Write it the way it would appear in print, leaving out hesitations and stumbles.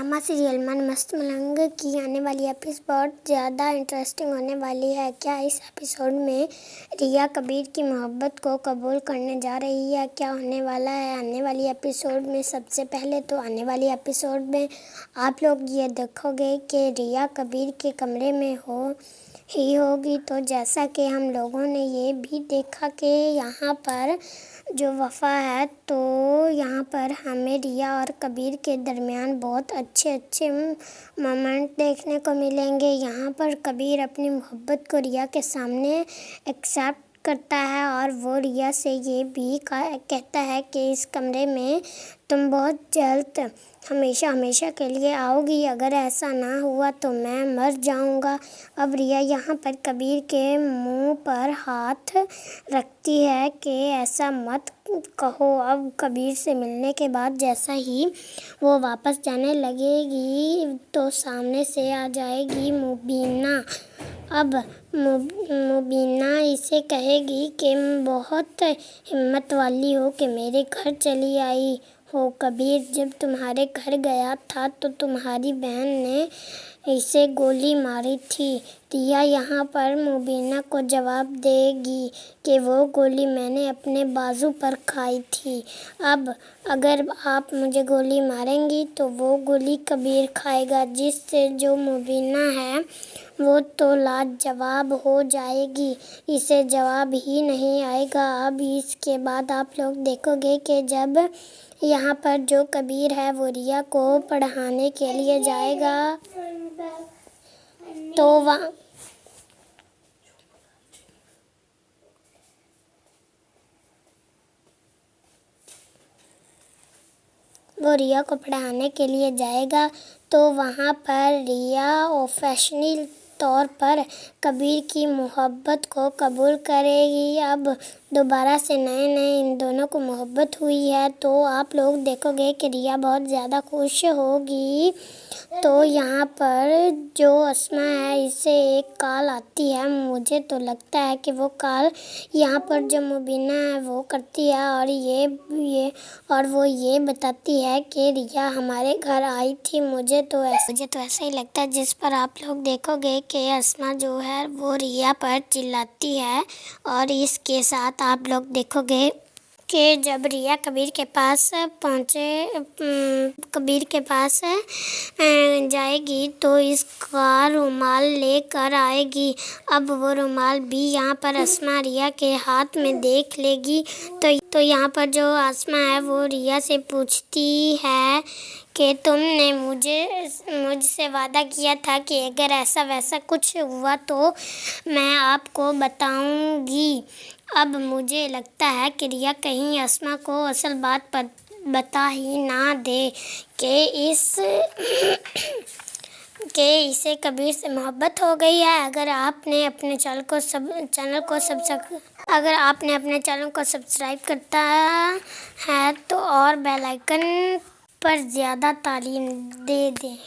Drama serial मन मस्त मलंग की आने वाली एपिसोड बहुत ज़्यादा इंटरेस्टिंग होने वाली है। क्या इस एपिसोड में रिया कबीर की मोहब्बत को कबूल करने जा रही है? क्या होने वाला है आने वाली एपिसोड में? सबसे पहले तो आने वाली एपिसोड में आप लोग ये देखोगे कि रिया कबीर के कमरे में होगी। तो जैसा कि हम लोगों ने ये भी देखा कि यहाँ पर जो वफ़ा है, तो यहाँ पर हमें रिया और कबीर के दरमियान बहुत अच्छे मोमेंट देखने को मिलेंगे। यहाँ पर कबीर अपनी मोहब्बत को रिया के सामने एक्सेप्ट करता है और वो रिया से ये भी कहता है कि इस कमरे में तुम बहुत जल्द हमेशा के लिए आओगी। अगर ऐसा ना हुआ तो मैं मर जाऊंगा। अब रिया यहाँ पर कबीर के मुंह पर हाथ रखती है कि ऐसा मत कहो। अब कबीर से मिलने के बाद जैसा ही वो वापस जाने लगेगी तो सामने से आ जाएगी मुबीना। अब मुबीना इसे कहेगी कि बहुत हिम्मत वाली हो कि मेरे घर चली आई हो। कबीर जब तुम्हारे घर गया था तो तुम्हारी बहन ने इसे गोली मारी थी। रिया यहाँ पर मुबीना को जवाब देगी कि वो गोली मैंने अपने बाजू पर खाई थी। अब अगर आप मुझे गोली मारेंगी तो वो गोली कबीर खाएगा, जिससे जो मुबीना है वो तो लाजवाब हो जाएगी, इसे जवाब ही नहीं आएगा। अब इसके बाद आप लोग देखोगे कि जब यहाँ पर जो कबीर है वो रिया को पढ़ाने के लिए जाएगा तो वो रिया को पढ़ाने के लिए जाएगा तो वहाँ पर रिया ऑफिशियल तौर पर कबीर की मोहब्बत को कबूल करेगी। अब दोबारा से नए इन दोनों को मोहब्बत हुई है तो आप लोग देखोगे कि रिया बहुत ज़्यादा खुश होगी। तो यहाँ पर जो अस्मा है इसे एक कॉल आती है। मुझे तो लगता है कि वो कॉल यहाँ पर जो मुबीना है वो करती है और वो ये बताती है कि रिया हमारे घर आई थी। मुझे तो ऐसा ही लगता है, जिस पर आप लोग देखोगे कि अस्मा जो है वो रिया पर चिल्लाती है। और इसके साथ आप लोग देखोगे कि जब रिया कबीर के पास जाएगी तो इसका रुमाल लेकर आएगी। अब वो रुमाल भी यहाँ पर अस्मा रिया के हाथ में देख लेगी तो यहाँ पर जो अस्मा है वो रिया से पूछती है कि तुमने मुझसे वादा किया था कि अगर ऐसा वैसा कुछ हुआ तो मैं आपको बताऊंगी। अब मुझे लगता है कि रिया कहीं अस्मा को असल बात बता ही ना दे कि इसे कबीर से मोहब्बत हो गई है। अगर आपने अपने चैनल को सब्सक्राइब करता है तो और बेल आइकन पर ज़्यादा तालीम दे दें।